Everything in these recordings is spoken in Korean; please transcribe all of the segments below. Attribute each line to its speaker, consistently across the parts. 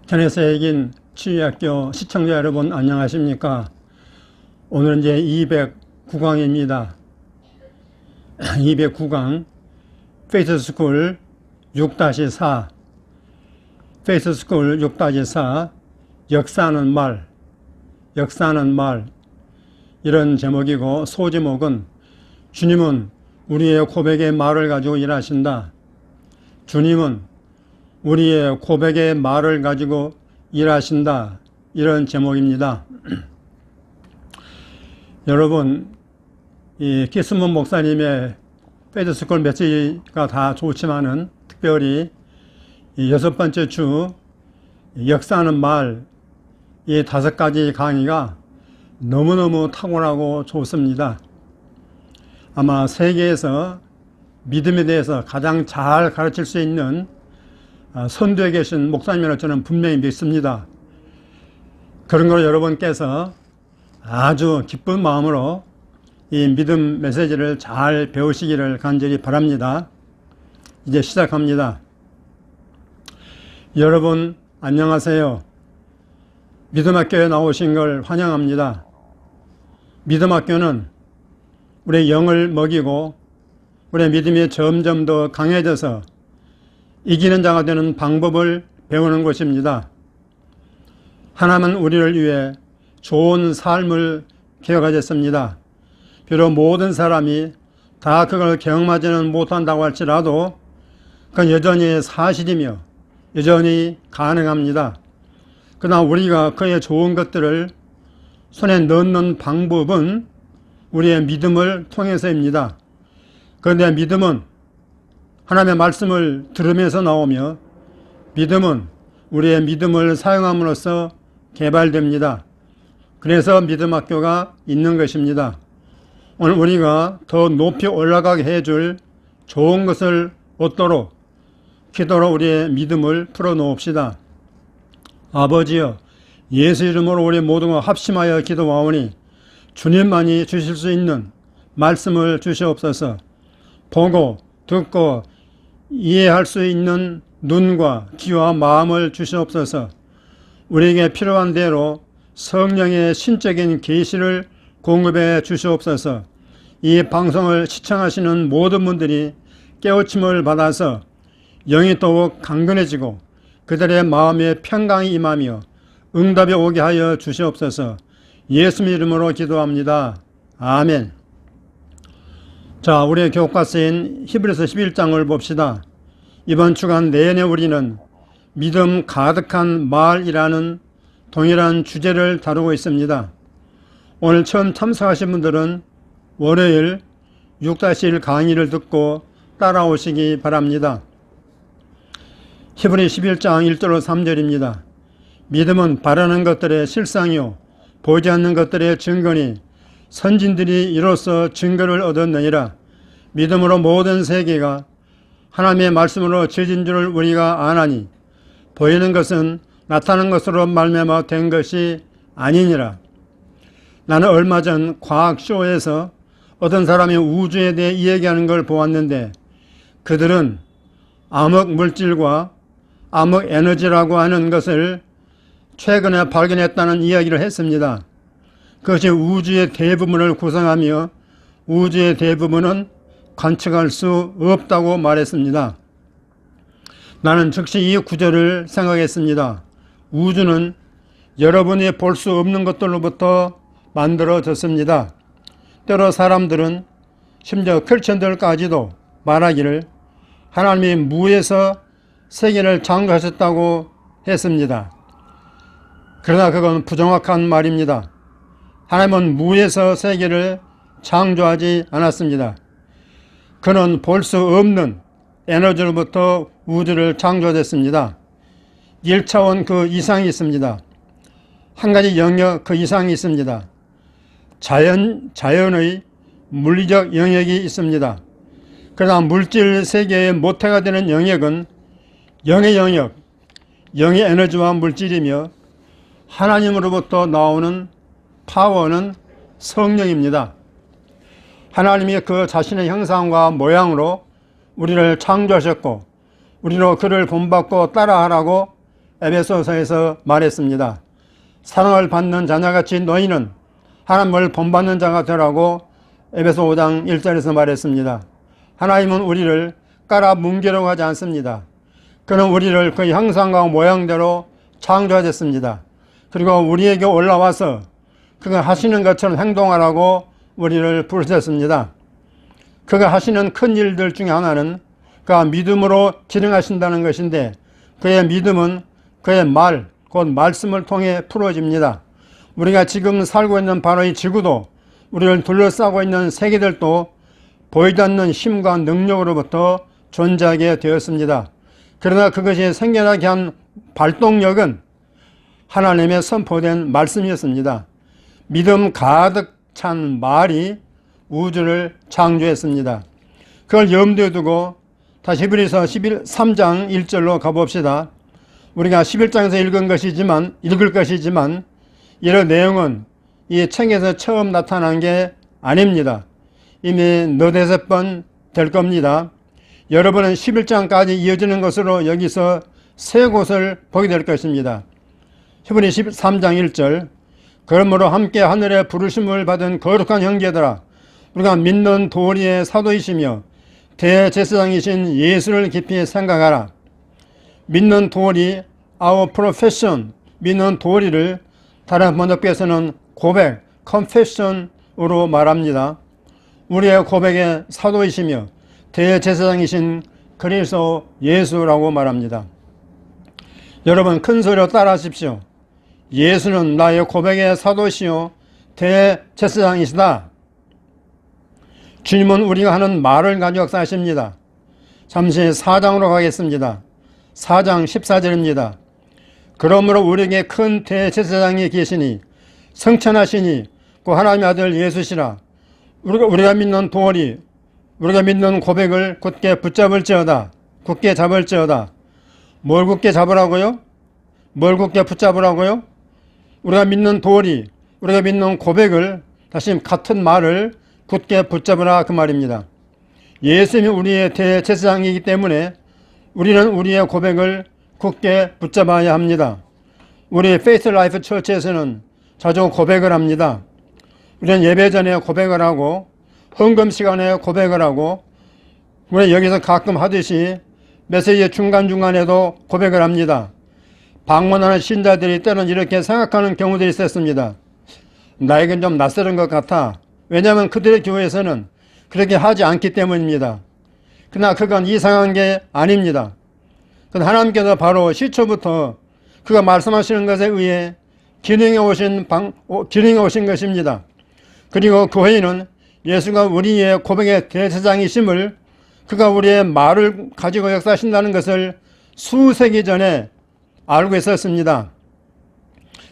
Speaker 1: 전에서 얘기인 치유학교 시청자 여러분 안녕하십니까? 오늘은 이제 209강입니다. 209강 페이스스쿨 6-4 페이스스쿨 6-4 역사하는 말 이런 제목이고, 소제목은 주님은 우리의 고백의 말을 가지고 일하신다. 주님은 우리의 고백의 말을 가지고 일하신다. 이런 제목입니다. 여러분, 이 키스문 목사님의 페이스스쿨 메시지가 다 좋지만은 특별히 이 6번째 주 역사하는 말, 이 5가지 강의가 너무너무 탁월하고 좋습니다. 아마 세계에서 믿음에 대해서 가장 잘 가르칠 수 있는 선두에 계신 목사님이라고 저는 분명히 믿습니다. 그런 걸 여러분께서 아주 기쁜 마음으로 이 믿음 메시지를 잘 배우시기를 간절히 바랍니다. 이제 시작합니다. 여러분 안녕하세요. 믿음학교에 나오신 걸 환영합니다. 믿음학교는 우리의 영을 먹이고 우리의 믿음이 점점 더 강해져서 이기는 자가 되는 방법을 배우는 곳입니다. 하나님은 우리를 위해 좋은 삶을 계획하셨습니다. 비록 모든 사람이 다 그걸 경험하지는 못한다고 할지라도 그건 여전히 사실이며 여전히 가능합니다. 그러나 우리가 그의 좋은 것들을 손에 넣는 방법은 우리의 믿음을 통해서입니다. 그런데 믿음은 하나님의 말씀을 들으면서 나오며, 믿음은 우리의 믿음을 사용함으로써 개발됩니다. 그래서 믿음학교가 있는 것입니다. 오늘 우리가 더 높이 올라가게 해줄 좋은 것을 얻도록 기도로 우리의 믿음을 풀어놓읍시다. 아버지여, 예수 이름으로 우리 모두가 합심하여 기도하오니 주님만이 주실 수 있는 말씀을 주시옵소서. 보고 듣고 이해할 수 있는 눈과 귀와 마음을 주시옵소서. 우리에게 필요한 대로 성령의 신적인 계시를 공급해 주시옵소서. 이 방송을 시청하시는 모든 분들이 깨우침을 받아서 영이 더욱 강건해지고 그들의 마음에 평강이 임하며 응답이 오게 하여 주시옵소서. 예수님 이름으로 기도합니다. 아멘. 자, 우리의 교과서인 히브리서 11장을 봅시다. 이번 주간 내내 우리는 믿음 가득한 말이라는 동일한 주제를 다루고 있습니다. 오늘 처음 참석하신 분들은 월요일 6-1 강의를 듣고 따라오시기 바랍니다. 히브리 11장 1절로 3절입니다. 믿음은 바라는 것들의 실상이요 보이지 않는 것들의 증거니 선진들이 이로써 증거를 얻었느니라. 믿음으로 모든 세계가 하나님의 말씀으로 지어진 줄을 우리가 아나니 보이는 것은 나타난 것으로 말미암아 된 것이 아니니라. 나는 얼마 전 과학쇼에서 어떤 사람이 우주에 대해 이야기하는 걸 보았는데, 그들은 암흑 물질과 암흑 에너지라고 하는 것을 최근에 발견했다는 이야기를 했습니다. 그것이 우주의 대부분을 구성하며 우주의 대부분은 관측할 수 없다고 말했습니다. 나는 즉시 이 구절을 생각했습니다. 우주는 여러분이 볼 수 없는 것들로부터 만들어졌습니다. 때로 사람들은, 심지어 크리스천들까지도 말하기를 하나님이 무에서 세계를 창조하셨다고 했습니다. 그러나 그건 부정확한 말입니다. 하나님은 무에서 세계를 창조하지 않았습니다. 그는 볼 수 없는 에너지로부터 우주를 창조했습니다. 1차원 그 이상이 있습니다. 한 가지 영역 그 이상이 있습니다. 자연의 물리적 영역이 있습니다. 그러나 물질 세계의 모태가 되는 영역은 영의 영역, 영의 에너지와 물질이며, 하나님으로부터 나오는 파워는 성령입니다. 하나님이 그 자신의 형상과 모양으로 우리를 창조하셨고 우리로 그를 본받고 따라하라고 에베소서에서 말했습니다. 사랑을 받는 자녀같이 너희는 하나님을 본받는 자가 되라고 에베소 5장 1절에서 말했습니다. 하나님은 우리를 깔아 뭉개려고 하지 않습니다. 그는 우리를 그 형상과 모양대로 창조하셨습니다. 그리고 우리에게 올라와서 그가 하시는 것처럼 행동하라고 우리를 부르셨습니다. 그가 하시는 큰 일들 중에 하나는 그가 믿음으로 기능하신다는 것인데, 그의 믿음은 그의 말, 곧 말씀을 통해 풀어집니다. 우리가 지금 살고 있는 바로 이 지구도, 우리를 둘러싸고 있는 세계들도 보이지 않는 힘과 능력으로부터 존재하게 되었습니다. 그러나 그것이 생겨나게 한 발동력은 하나님의 선포된 말씀이었습니다. 믿음 가득 찬 말이 우주를 창조했습니다. 그걸 염두에 두고 다시 히브리서 3장 1절로 가봅시다. 우리가 11장에서 읽을 것이지만 이런 내용은 이 책에서 처음 나타난 게 아닙니다. 이미 너댓 번 될 겁니다. 여러분은 11장까지 이어지는 것으로 여기서 세 곳을 보게 될 것입니다. 히브리 13장 1절, 그러므로 함께 하늘에 부르심을 받은 거룩한 형제들아, 우리가 믿는 도리의 사도이시며 대제사장이신 예수를 깊이 생각하라. 믿는 도리, our profession, 믿는 도리를 다른 번역에서는 고백, confession으로 말합니다. 우리의 고백의 사도이시며 대제사장이신 그리스도 예수라고 말합니다. 여러분, 큰 소리로 따라하십시오. 예수는 나의 고백의 사도시요 대제사장이시다. 주님은 우리가 하는 말을 가지고 역사하십니다. 잠시 4장으로 가겠습니다. 4장 14절입니다. 그러므로 우리에게 큰 대제사장이 계시니 성천하시니 그 하나님의 아들 예수시라. 우리가 믿는 도리, 우리가 믿는 고백을 굳게 붙잡을지어다. 굳게 잡을지어다. 뭘 굳게 잡으라고요? 뭘 굳게 붙잡으라고요? 우리가 믿는 도리, 우리가 믿는 고백을, 다시 같은 말을 굳게 붙잡으라, 그 말입니다. 예수님이 우리의 대제사장이기 때문에 우리는 우리의 고백을 굳게 붙잡아야 합니다. 우리 페이스 라이프 처치에서는 자주 고백을 합니다. 우리는 예배 전에 고백을 하고 헌금 시간에 고백을 하고, 우리 여기서 가끔 하듯이 메시지 중간중간에도 고백을 합니다. 방문하는 신자들이 때로는 이렇게 생각하는 경우들이 있었습니다. 나에겐 좀 낯설은 것 같아. 왜냐하면 그들의 교회에서는 그렇게 하지 않기 때문입니다. 그러나 그건 이상한 게 아닙니다. 그건 하나님께서 바로 시초부터 그가 말씀하시는 것에 의해 기능해 오신 것입니다. 그리고 교회는 예수가 우리의 고백의 대제사장이심을, 그가 우리의 말을 가지고 역사하신다는 것을 수세기 전에 알고 있었습니다.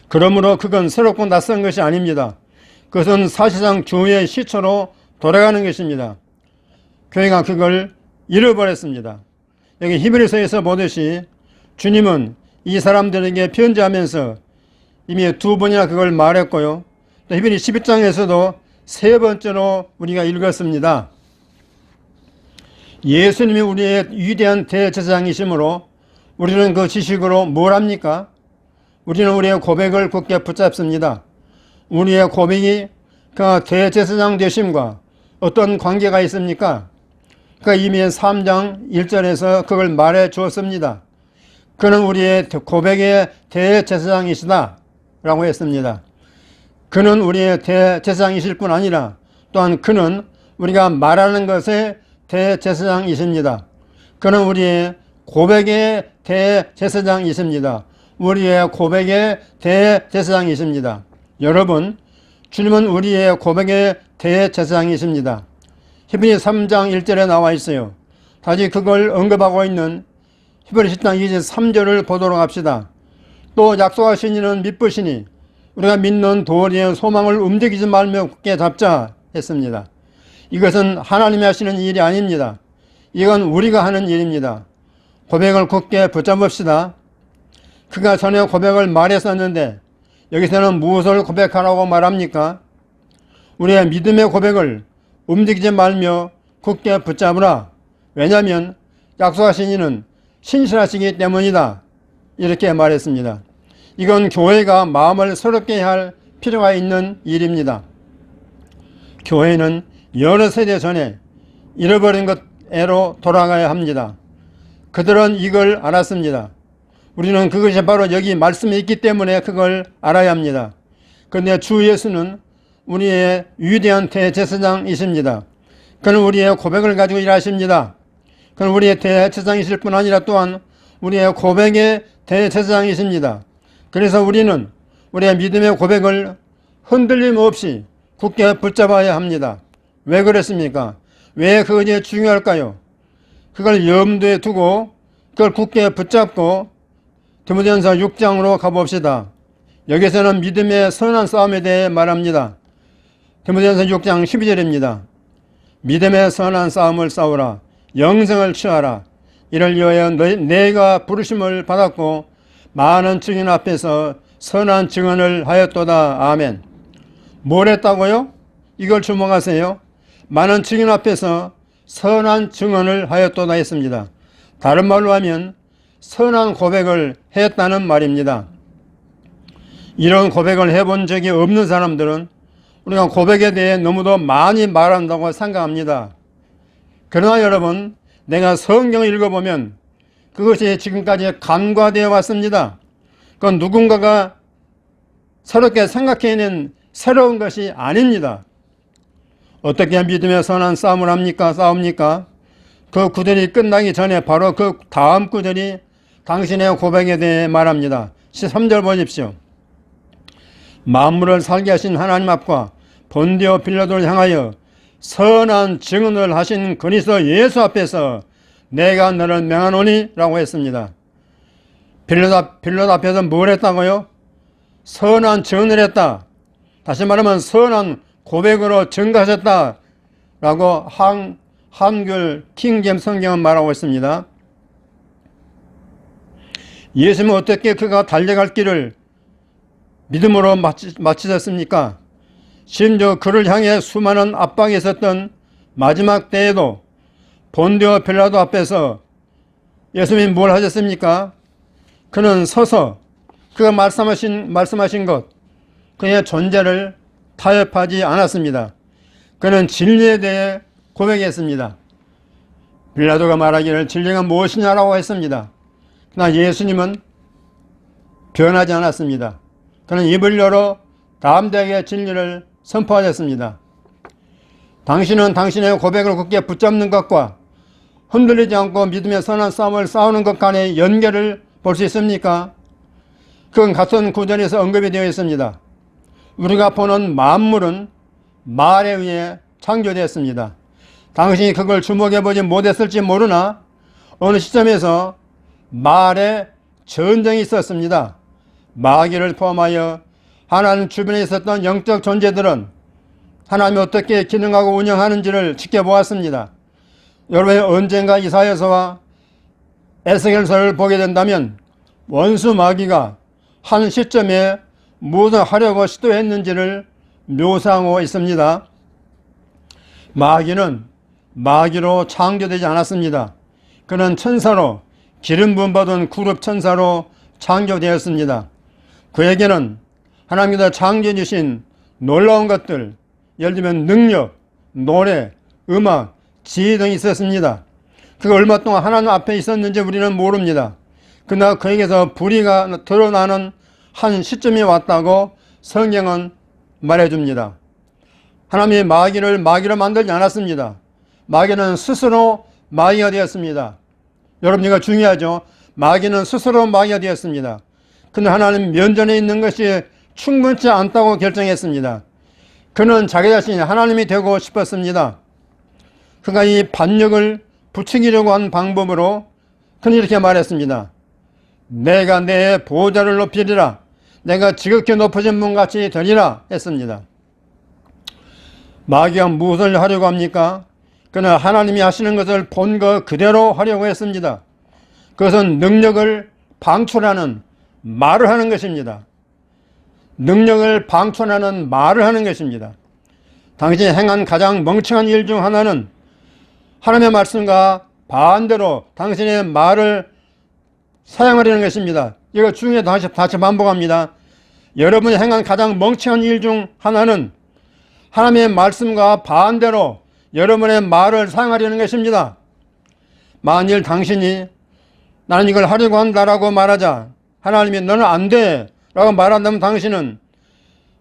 Speaker 1: 그러므로 그건 새롭고 낯선 것이 아닙니다. 그것은 사실상 교회의 시초로 돌아가는 것입니다. 교회가 그걸 잃어버렸습니다. 여기 히브리서에서 보듯이 주님은 이 사람들에게 편지하면서 이미 2번이나 그걸 말했고요. 또 히브리 11장에서도 3번째로 우리가 읽었습니다. 예수님이 우리의 위대한 대제사장이시므로 우리는 그 지식으로 뭘 합니까? 우리는 우리의 고백을 굳게 붙잡습니다. 우리의 고백이 그 대제사장 되심과 어떤 관계가 있습니까? 그 이미 3장 1절에서 그걸 말해 주었습니다. 그는 우리의 고백의 대제사장이시다 라고 했습니다. 그는 우리의 대제사장이실 뿐 아니라 또한 그는 우리가 말하는 것의 대제사장이십니다. 그는 우리의 고백의 대제사장이십니다. 우리의 고백의 대제사장이십니다. 여러분, 주님은 우리의 고백의 대제사장이십니다. 히브리 3장 1절에 나와 있어요. 다시 그걸 언급하고 있는 히브리 10장 23절을 보도록 합시다. 또 약속하신 이는 미쁘시니 우리가 믿는 도리의 소망을 움직이지 말며 굳게 잡자 했습니다. 이것은 하나님이 하시는 일이 아닙니다. 이건 우리가 하는 일입니다. 고백을 굳게 붙잡읍시다. 그가 전에 고백을 말했었는데 여기서는 무엇을 고백하라고 말합니까? 우리의 믿음의 고백을 움직이지 말며 굳게 붙잡으라. 왜냐하면 약속하신 이는 신실하시기 때문이다 이렇게 말했습니다. 이건 교회가 마음을 새롭게 할 필요가 있는 일입니다. 교회는 여러 세대 전에 잃어버린 것에로 돌아가야 합니다. 그들은 이걸 알았습니다. 우리는 그것이 바로 여기 말씀에 있기 때문에 그걸 알아야 합니다. 그런데 주 예수는 우리의 위대한 대제사장이십니다. 그는 우리의 고백을 가지고 일하십니다. 그는 우리의 대제사장이실 뿐 아니라 또한 우리의 고백의 대제사장이십니다. 그래서 우리는 우리의 믿음의 고백을 흔들림 없이 굳게 붙잡아야 합니다. 왜 그랬습니까? 왜 그것이 중요할까요? 그걸 염두에 두고 그걸 굳게 붙잡고 디모데전서 6장으로 가봅시다. 여기서는 믿음의 선한 싸움에 대해 말합니다. 디모데전서 6장 12절입니다. 믿음의 선한 싸움을 싸우라. 영생을 취하라. 이를 위하여 내가 부르심을 받았고 많은 증인 앞에서 선한 증언을 하였도다. 아멘. 뭘 했다고요? 이걸 주목하세요. 많은 증인 앞에서 선한 증언을 하였도다 했습니다. 다른 말로 하면 선한 고백을 했다는 말입니다. 이런 고백을 해본 적이 없는 사람들은 우리가 고백에 대해 너무도 많이 말한다고 생각합니다. 그러나 여러분, 내가 성경을 읽어보면 그것이 지금까지 간과되어 왔습니다. 그건 누군가가 새롭게 생각해낸 새로운 것이 아닙니다. 어떻게 믿음의 선한 싸움을 합니까? 싸웁니까? 그 구절이 끝나기 전에 바로 그 다음 구절이 당신의 고백에 대해 말합니다. 13절 보십시오. 만물을 살게 하신 하나님 앞과 본디오 빌라도를 향하여 선한 증언을 하신 그리스도 예수 앞에서 내가 너를 명하노니 라고 했습니다. 빌라도 앞에서 뭘 했다고요? 선한 증언을 했다. 다시 말하면 선한 고백으로 증거하셨다 라고 한글 킹제임스 성경은 말하고 있습니다. 예수님은 어떻게 그가 달려갈 길을 믿음으로 마치셨습니까? 심지어 그를 향해 수많은 압박이 있었던 마지막 때에도 본디오 빌라도 앞에서 예수님이 뭘 하셨습니까? 그는 서서 그가 말씀하신 것, 그의 존재를 타협하지 않았습니다. 그는 진리에 대해 고백했습니다. 빌라도가 말하기를 진리가 무엇이냐라고 했습니다. 그러나 예수님은 변하지 않았습니다. 그는 입을 열어 담대하게 진리를 선포하셨습니다. 당신은 당신의 고백을 굳게 붙잡는 것과 흔들리지 않고 믿음의 선한 싸움을 싸우는 것 간의 연결을 볼 수 있습니까? 그건 같은 구절에서 언급이 되어 있습니다. 우리가 보는 만물은 말에 의해 창조되었습니다. 당신이 그걸 주목해보지 못했을지 모르나 어느 시점에서 말에 전쟁이 있었습니다. 마귀를 포함하여 하나님 주변에 있었던 영적 존재들은 하나님이 어떻게 기능하고 운영하는지를 지켜보았습니다. 여러분이 언젠가 이사야서와 에스겔서를 보게 된다면 원수 마귀가 한 시점에 무엇을 하려고 시도했는지를 묘사하고 있습니다. 마귀는 마귀로 창조되지 않았습니다. 그는 천사로 기름 부음 받은 그룹 천사로 창조되었습니다. 그에게는 하나님께서 창조해 주신 놀라운 것들, 예를 들면 능력, 노래, 음악, 지혜 등이 있었습니다. 그가 얼마 동안 하나님 앞에 있었는지 우리는 모릅니다. 그러나 그에게서 불의가 드러나는 한 시점이 왔다고 성경은 말해줍니다. 하나님이 마귀를 마귀로 만들지 않았습니다. 마귀는 스스로 마귀가 되었습니다. 여러분, 이거 중요하죠. 마귀는 스스로 마귀가 되었습니다. 그는 하나님 면전에 있는 것이 충분치 않다고 결정했습니다. 그는 자기 자신이 하나님이 되고 싶었습니다. 그가 이 반역을 부추기려고 한 방법으로 그는 이렇게 말했습니다. 내가 내 보좌를 높이리라. 내가 지극히 높아진 분같이 되리라 했습니다. 마귀가 무엇을 하려고 합니까? 그는 하나님이 하시는 것을 본 것 그대로 하려고 했습니다. 그것은 능력을 방출하는 말을 하는 것입니다. 능력을 방출하는 말을 하는 것입니다. 당신이 행한 가장 멍청한 일 중 하나는 하나님의 말씀과 반대로 당신의 말을 사용하려는 것입니다. 이거 중에 다시 반복합니다. 여러분이 행한 가장 멍청한 일 중 하나는 하나님의 말씀과 반대로 여러분의 말을 사용하려는 것입니다. 만일 당신이 나는 이걸 하려고 한다라고 말하자 하나님이 너는 안 돼 라고 말한다면 당신은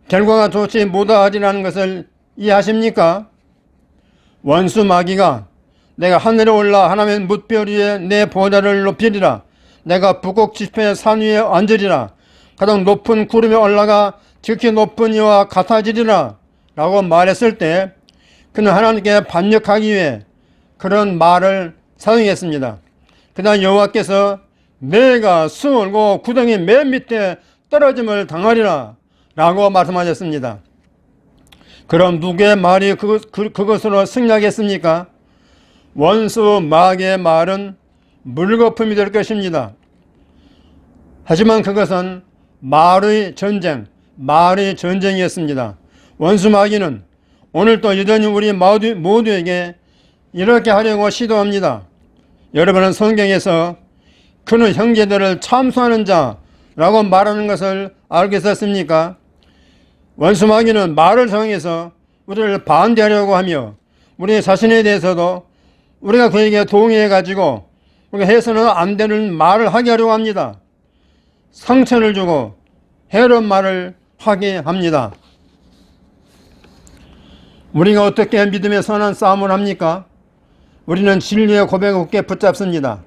Speaker 1: 결과가 좋지 못하리라는 것을 이해하십니까? 원수 마귀가 내가 하늘에 올라 하나님의 뭇별 위에 내 보좌를 높이리라, 내가 북극 지폐 산 위에 앉으리라, 가장 높은 구름에 올라가 지극히 높은 이와 같아지리라 라고 말했을 때 그는 하나님께 반역하기 위해 그런 말을 사용했습니다. 그다음 여호와께서 내가 숨고 구덩이 맨 밑에 떨어짐을 당하리라 라고 말씀하셨습니다. 그럼 누구의 말이 그것으로 승리하겠습니까? 원수 마귀의 말은 물거품이 될 것입니다. 하지만 그것은 말의 전쟁이었습니다. 원수 마귀는 오늘도 여전히 우리 모두에게 이렇게 하려고 시도합니다. 여러분은 성경에서 그는 형제들을 참수하는 자라고 말하는 것을 알고 있었습니까? 원수 마귀는 말을 사용해서 우리를 반대하려고 하며 우리 자신에 대해서도 우리가 그에게 동의해 가지고 우리가 해서는 안 되는 말을 하게 하려고 합니다. 상처를 주고 해로운 말을 하게 합니다. 우리가 어떻게 믿음의 선한 싸움을 합니까? 우리는 진리의 고백을 굳게 붙잡습니다.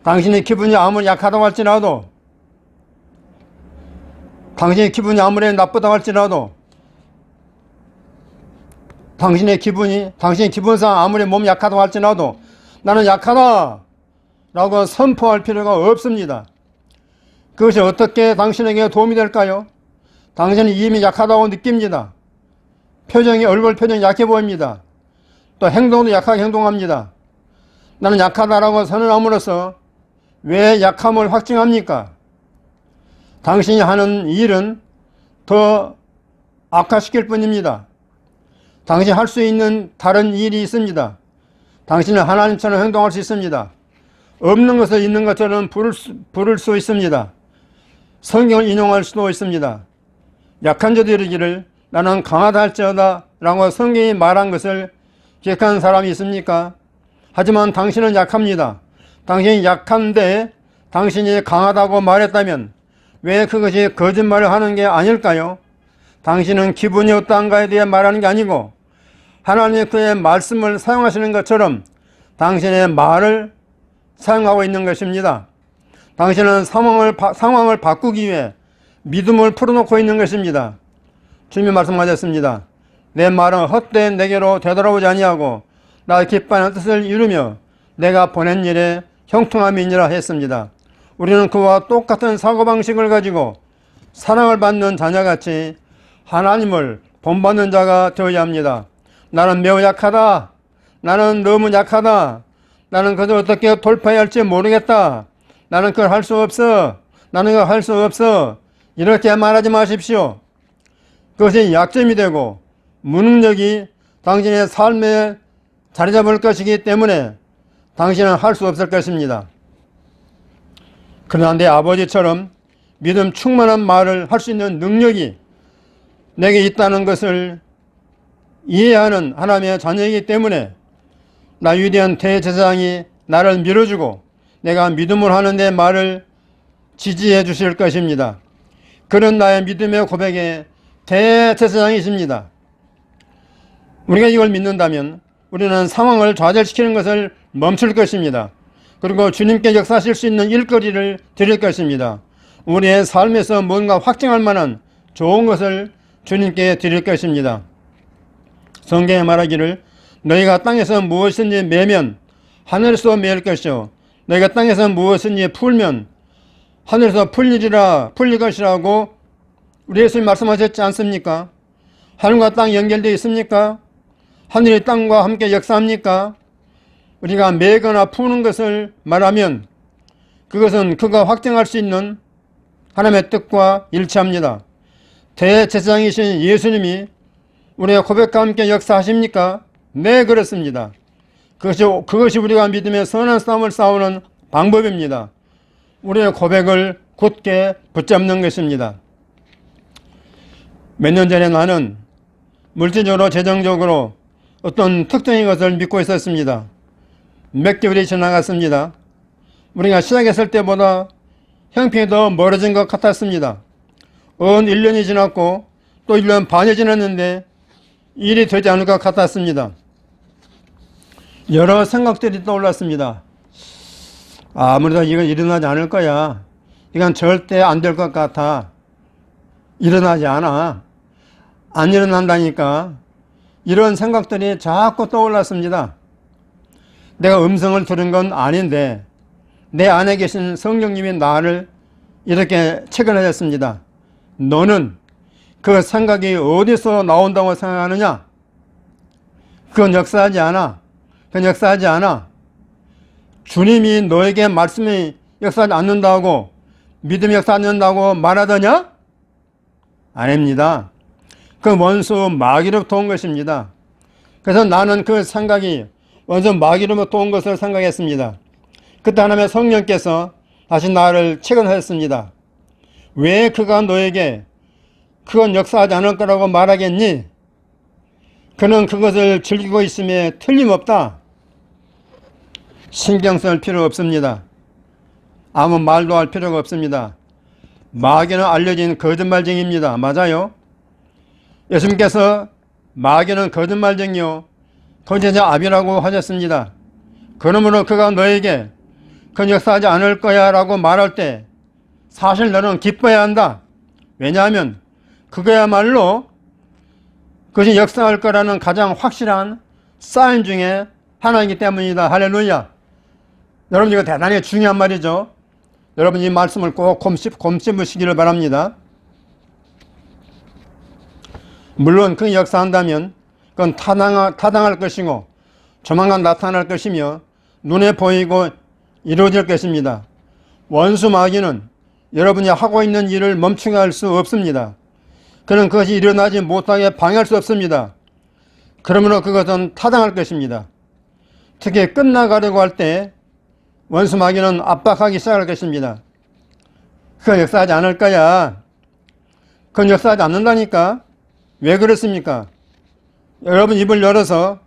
Speaker 1: 당신의 기분이 아무리 약하다고 할지라도, 당신의 기분이 아무리 나쁘다고 할지라도, 당신의 기분상 아무리 몸이 약하다고 할지라도 나는 약하다 라고 선포할 필요가 없습니다. 그것이 어떻게 당신에게 도움이 될까요? 당신은 이미 약하다고 느낍니다. 얼굴 표정이 약해 보입니다. 또 행동도 약하게 행동합니다. 나는 약하다라고 선언함으로써 왜 약함을 확증합니까? 당신이 하는 일은 더 악화시킬 뿐입니다. 당신이 할 수 있는 다른 일이 있습니다. 당신은 하나님처럼 행동할 수 있습니다. 없는 것을 있는 것처럼 부를 수 있습니다. 성경을 인용할 수도 있습니다. 약한 자도 이르기를 나는 강하다 할지어다 라고 성경이 말한 것을 기억하는 사람이 있습니까? 하지만 당신은 약합니다. 당신이 약한데 당신이 강하다고 말했다면 왜 그것이 거짓말을 하는 게 아닐까요? 당신은 기분이 어떠한가에 대해 말하는 게 아니고 하나님의 그의 말씀을 사용하시는 것처럼 당신의 말을 사용하고 있는 것입니다. 당신은 상황을 바꾸기 위해 믿음을 풀어놓고 있는 것입니다. 주님이 말씀하셨습니다. 내 말은 헛된 내게로 되돌아오지 아니하고 나 기뻐하는 뜻을 이루며 내가 보낸 일에 형통함이니라 했습니다. 우리는 그와 똑같은 사고방식을 가지고 사랑을 받는 자녀같이 하나님을 본받는 자가 되어야 합니다. 나는 매우 약하다. 나는 너무 약하다. 나는 그것을 어떻게 돌파해야 할지 모르겠다. 나는 그걸 할 수 없어. 나는 그걸 할 수 없어. 이렇게 말하지 마십시오. 그것이 약점이 되고 무능력이 당신의 삶에 자리 잡을 것이기 때문에 당신은 할 수 없을 것입니다. 그러나 내 아버지처럼 믿음 충만한 말을 할 수 있는 능력이 내게 있다는 것을 이해하는 하나님의 자녀이기 때문에 나 위대한 대제사장이 나를 밀어주고 내가 믿음을 하는 내 말을 지지해 주실 것입니다. 그런 나의 믿음의 고백의 대제사장이십니다. 우리가 이걸 믿는다면 우리는 상황을 좌절시키는 것을 멈출 것입니다. 그리고 주님께 역사하실 수 있는 일거리를 드릴 것입니다. 우리의 삶에서 뭔가 확증할 만한 좋은 것을 주님께 드릴 것입니다. 성경에 말하기를 너희가 땅에서 무엇이든지 매면 하늘에서 매일 것이요 너희가 땅에서 무엇이든지 풀면 하늘에서 풀릴 것이라고 우리 예수님 말씀하셨지 않습니까? 하늘과 땅 연결되어 있습니까? 하늘이 땅과 함께 역사합니까? 우리가 매거나 푸는 것을 말하면 그것은 그가 확증할 수 있는 하나님의 뜻과 일치합니다. 대제사장이신 예수님이 우리의 고백과 함께 역사하십니까? 네, 그렇습니다. 그것이 우리가 믿음의 선한 싸움을 싸우는 방법입니다. 우리의 고백을 굳게 붙잡는 것입니다. 몇 년 전에 나는 물질적으로 재정적으로 어떤 특정인 것을 믿고 있었습니다. 몇 개월이 지나갔습니다. 우리가 시작했을 때보다 형편이 더 멀어진 것 같았습니다. 1년이 지났고 또 1년 반이 지났는데 일이 되지 않을 것 같았습니다. 여러 생각들이 떠올랐습니다. 아무래도 이건 일어나지 않을 거야. 이건 절대 안 될 것 같아. 일어나지 않아. 안 일어난다니까. 이런 생각들이 자꾸 떠올랐습니다. 내가 음성을 들은 건 아닌데 내 안에 계신 성령님이 나를 이렇게 체결하셨습니다. 너는 그 생각이 어디서 나온다고 생각하느냐? 그건 역사하지 않아. 그건 역사하지 않아. 주님이 너에게 말씀이 역사하지 않는다고, 믿음이 역사하지 않는다고 말하더냐? 아닙니다. 그 원수 마귀로부터 온 것입니다. 그래서 나는 그 생각이 원수 마귀로부터 온 것을 생각했습니다. 그때 하나님의 성령께서 다시 나를 체근하였습니다. 왜 그가 너에게 그건 역사하지 않을 거라고 말하겠니? 그는 그것을 즐기고 있음에 틀림없다. 신경 쓸 필요 없습니다. 아무 말도 할 필요가 없습니다. 마귀는 알려진 거짓말쟁이입니다. 맞아요? 예수님께서 마귀는 거짓말쟁이요 거짓의 아비라고 하셨습니다. 그러므로 그가 너에게 그건 역사하지 않을 거야 라고 말할 때 사실 너는 기뻐해야 한다. 왜냐하면 그거야말로 그것이 역사할 거라는 가장 확실한 사인 중에 하나이기 때문이다. 할렐루야. 여러분 이거 대단히 중요한 말이죠. 여러분 이 말씀을 꼭 곰씹으시기를 바랍니다. 물론 그 역사한다면 그건 타당할 것이고 조만간 나타날 것이며 눈에 보이고 이루어질 것입니다. 원수 마귀는 여러분이 하고 있는 일을 멈추게 할 수 없습니다. 그는 그것이 일어나지 못하게 방해할 수 없습니다. 그러므로 그것은 타당할 것입니다. 특히 끝나가려고 할 때 원수 마귀는 압박하기 시작할 것입니다. 그건 역사하지 않을 거야. 그건 역사하지 않는다니까. 왜 그렇습니까? 여러분 입을 열어서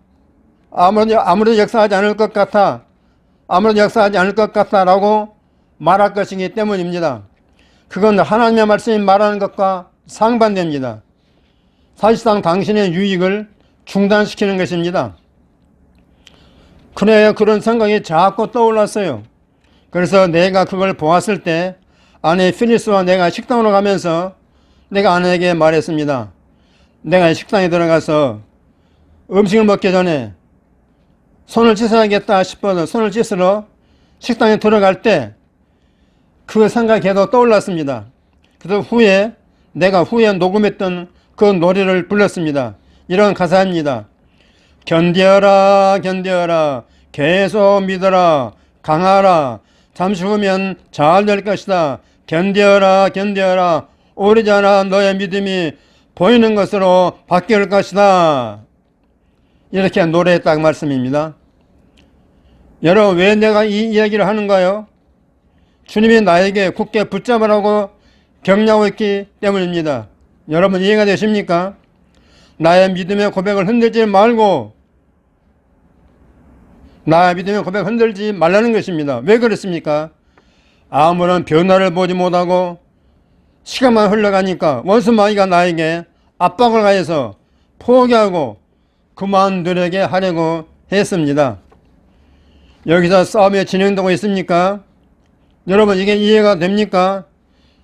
Speaker 1: 아무래도 역사하지 않을 것 같아. 아무래도 역사하지 않을 것 같다 라고 말할 것이기 때문입니다. 그건 하나님의 말씀이 말하는 것과 상반됩니다. 사실상 당신의 유익을 중단시키는 것입니다. 그래야 그런 생각이 자꾸 떠올랐어요. 그래서 내가 그걸 보았을 때 아내 필리스와 내가 식당으로 가면서 내가 아내에게 말했습니다. 내가 식당에 들어가서 음식을 먹기 전에 손을 씻어야겠다 싶어서 손을 씻으러 식당에 들어갈 때 그 생각이 계속 떠올랐습니다. 그래서 내가 후에 녹음했던 그 노래를 불렀습니다. 이런 가사입니다. 견뎌라 견뎌라 계속 믿어라 강하라 잠시 후면 잘 될 것이다. 견뎌라 견뎌라 오래전에 너의 믿음이 보이는 것으로 바뀔 것이다. 이렇게 노래했다고 말씀입니다. 여러분 왜 내가 이 이야기를 하는가요? 주님이 나에게 굳게 붙잡으라고 격려하고 있기 때문입니다. 여러분 이해가 되십니까? 나의 믿음의 고백을 흔들지 말고 나의 믿음의 고백을 흔들지 말라는 것입니다. 왜 그렇습니까? 아무런 변화를 보지 못하고 시간만 흘러가니까 원수 마귀가 나에게 압박을 가해서 포기하고 그만두게 하려고 했습니다. 여기서 싸움이 진행되고 있습니까? 여러분 이게 이해가 됩니까?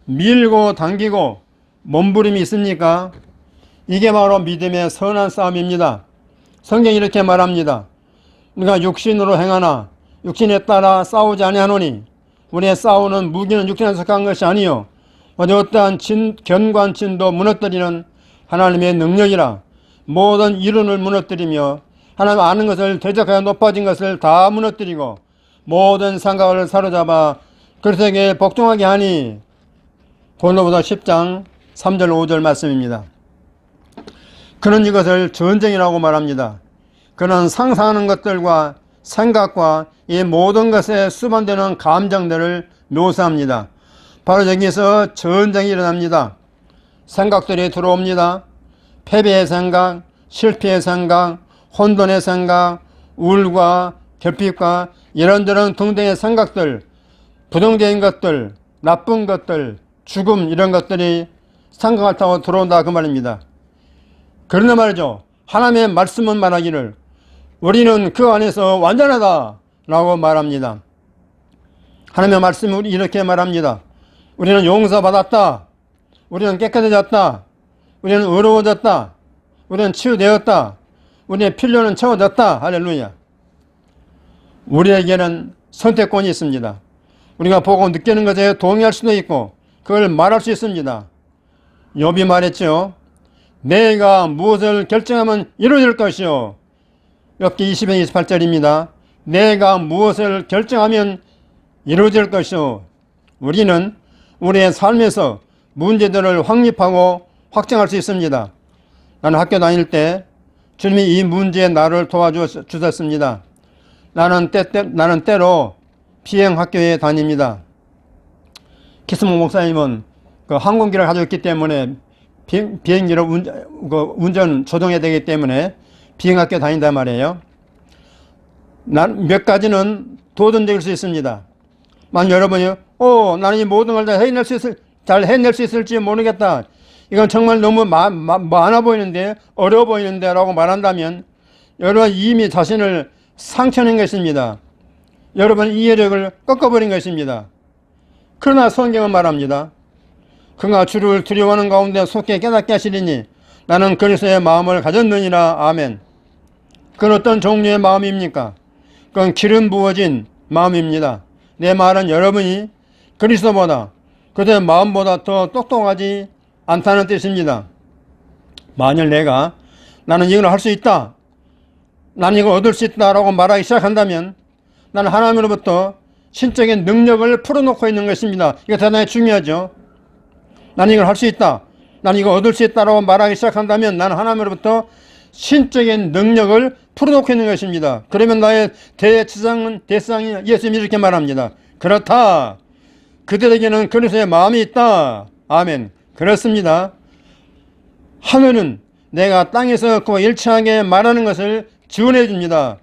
Speaker 1: 밀고 당기고 몸부림이 있습니까? 이게 바로 믿음의 선한 싸움입니다. 성경이 이렇게 말합니다. 우리가 육신으로 행하나 육신에 따라 싸우지 아니하노니 우리의 싸우는 무기는 육신에 속한 것이 아니요 어떠한 견관진도 무너뜨리는 하나님의 능력이라. 모든 이론을 무너뜨리며 하나님 아는 것을 대적하여 높아진 것을 다 무너뜨리고 모든 생각을 사로잡아 그리스도에게 복종하게 하니. 고린도후서 10장 3절 5절 말씀입니다. 그는 이것을 전쟁이라고 말합니다. 그는 상상하는 것들과 생각과 이 모든 것에 수반되는 감정들을 묘사합니다. 바로 여기서 전쟁이 일어납니다. 생각들이 들어옵니다. 패배의 생각, 실패의 생각, 혼돈의 생각, 우울과 결핍과 이런저런 등등의 생각들, 부정적인 것들, 나쁜 것들, 죽음 이런 것들이 생각을 타고 들어온다 그 말입니다. 그런데 말이죠. 하나님의 말씀은 말하기를 우리는 그 안에서 완전하다 라고 말합니다. 하나님의 말씀은 이렇게 말합니다. 우리는 용서받았다. 우리는 깨끗해졌다. 우리는 의로워졌다. 우리는 치유되었다. 우리의 필요는 채워졌다. 할렐루야. 우리에게는 선택권이 있습니다. 우리가 보고 느끼는 것에 동의할 수도 있고 그걸 말할 수 있습니다. 욥이 말했죠. 내가 무엇을 결정하면 이루어질 것이요. 욥기 20장 28절입니다. 내가 무엇을 결정하면 이루어질 것이요. 우리는 우리의 삶에서 문제들을 확립하고 확정할 수 있습니다. 나는 학교 다닐 때 주님이 이 문제에 나를 도와주셨습니다. 나는 때로 비행학교에 다닙니다. 키스모 목사님은 그 항공기를 가지고 있기 때문에 비행기를 운전 조종해야 되기 때문에 비행학교 다닌단 말이에요. 몇 가지는 도전적일 수 있습니다. 만약 여러분이 나는 이 모든 걸 잘 해낼 수 있을지 모르겠다. 이건 정말 너무 많아 보이는데 어려워 보이는데 라고 말한다면 여러분 이미 자신을 상처낸 것입니다. 여러분 이해력을 꺾어버린 것입니다. 그러나 성경은 말합니다. 그가 주를 두려워하는 가운데 속히 깨닫게 하시리니 나는 그리스도의 마음을 가졌느니라. 아멘. 그건 어떤 종류의 마음입니까? 그건 기름 부어진 마음입니다. 내 말은 여러분이 그리스도보다 그들의 마음보다 더 똑똑하지 않다는 뜻입니다. 만일 나는 이걸 할 수 있다, 나는 이걸 얻을 수 있다라고 말하기 시작한다면 나는 하나님으로부터 신적인 능력을 풀어놓고 있는 것입니다. 이거 대단히 중요하죠. 나는 이걸 할 수 있다, 나는 이걸 얻을 수 있다라고 말하기 시작한다면 나는 하나님으로부터 신적인 능력을 풀어놓고 있는 것입니다. 그러면 나의 대제사장이 예수님이 이렇게 말합니다. 그렇다. 그들에게는 그리스도의 마음이 있다. 아멘. 그렇습니다. 하늘은 내가 땅에서 그와 일치하게 말하는 것을 지원해 줍니다.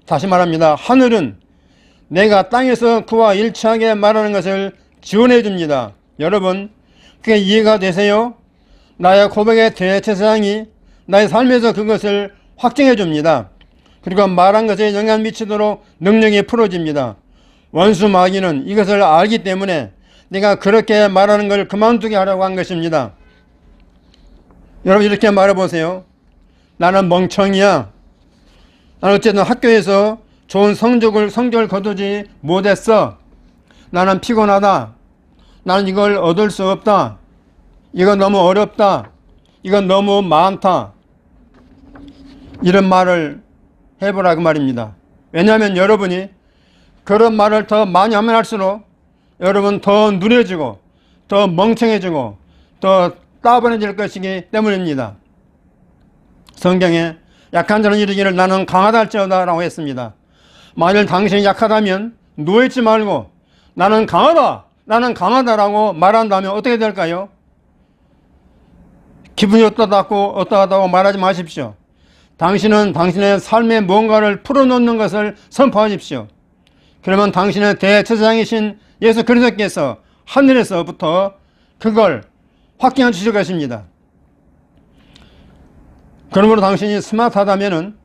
Speaker 1: 다시 말합니다. 하늘은 내가 땅에서 그와 일치하게 말하는 것을 지원해 줍니다. 여러분, 그게 이해가 되세요? 나의 고백의 대제사장이 나의 삶에서 그것을 확증해 줍니다. 그리고 말한 것에 영향 미치도록 능력이 풀어집니다. 원수 마귀는 이것을 알기 때문에 내가 그렇게 말하는 걸 그만두게 하려고 한 것입니다. 여러분 이렇게 말해보세요. 나는 멍청이야. 나는 어쨌든 학교에서 좋은 성적을 거두지 못했어. 나는 피곤하다. 나는 이걸 얻을 수 없다. 이건 너무 어렵다. 이건 너무 많다. 이런 말을 해보라 그 말입니다. 왜냐하면 여러분이 그런 말을 더 많이 하면 할수록 여러분 더 누려지고 더 멍청해지고 더 따분해질 것이기 때문입니다. 성경에 약한 자는 이르기를 나는 강하다 할지어다 라고 했습니다. 만일 당신이 약하다면 누워있지 말고 나는 강하다라고 말한다면 어떻게 될까요? 기분이 어떠하다고 말하지 마십시오. 당신은 당신의 삶에 뭔가를 풀어놓는 것을 선포하십시오. 그러면 당신의 대제사장이신 예수 그리스도께서 하늘에서부터 그걸 확증해 주실 것입니다. 그러므로 당신이 스마트하다면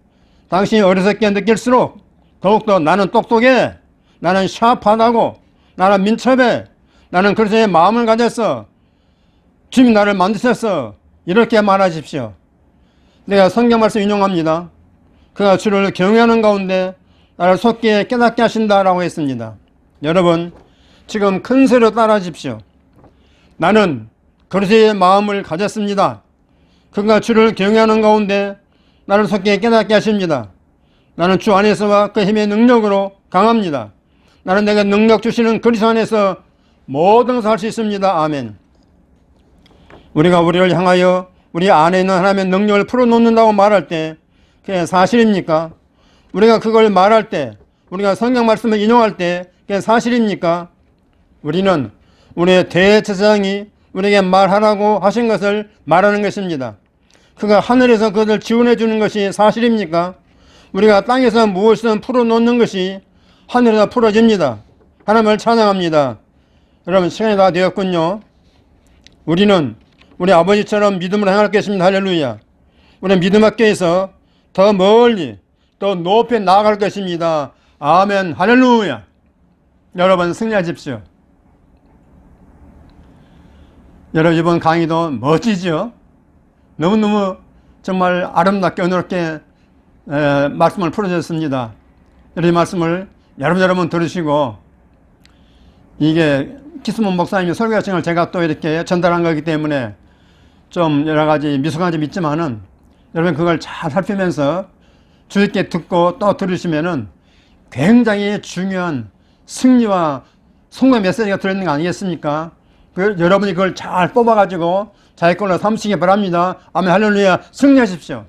Speaker 1: 당신이 어리석게 느낄수록 더욱더 나는 똑똑해, 나는 샤프하다고, 나는 민첩해, 나는 그리스도의 마음을 가졌어, 주님이 나를 만드셨어, 이렇게 말하십시오. 내가 성경 말씀 인용합니다. 그가 주를 경외하는 가운데 나를 속기에 깨닫게 하신다라고 했습니다. 여러분 지금 큰 소리로 따라하십시오. 나는 그리스도의 마음을 가졌습니다. 그가 주를 경외하는 가운데 나를 속기에 깨닫게 하십니다. 나는 주 안에서와 그 힘의 능력으로 강합니다. 나는 내가 능력 주시는 그리스도 안에서 모든 것을 할 수 있습니다. 아멘. 우리가 우리를 향하여 우리 안에 있는 하나님의 능력을 풀어놓는다고 말할 때 그게 사실입니까? 우리가 그걸 말할 때, 우리가 성경 말씀을 인용할 때 그게 사실입니까? 우리는 우리의 대제사장이 우리에게 말하라고 하신 것을 말하는 것입니다. 그가 하늘에서 그것을 지원해 주는 것이 사실입니까? 우리가 땅에서 무엇이든 풀어놓는 것이 하늘에서 풀어집니다. 하나님을 찬양합니다. 여러분, 시간이 다 되었군요. 우리는 우리 아버지처럼 믿음으로 행할 것입니다. 할렐루야. 우리는 믿음 학교에서 더 멀리 더 높이 나아갈 것입니다. 아멘. 할렐루야. 여러분, 승리하십시오. 여러분, 이번 강의도 멋지죠? 너무너무 정말 아름답게 은혜롭게 말씀을 풀어주셨습니다. 이 말씀을 여러분 들으시고, 이게 기수문 목사님이 설교하신 걸 제가 또 이렇게 전달한 거기 때문에 좀 여러 가지 미숙한 점이 있지만은, 여러분 그걸 잘 살피면서 주의 있게 듣고 또 들으시면은 굉장히 중요한 승리와 성공 메시지가 들어있는 거 아니겠습니까? 여러분이 그걸 잘 뽑아가지고 자기 걸로 삼으시기 바랍니다. 아멘. 할렐루야. 승리하십시오.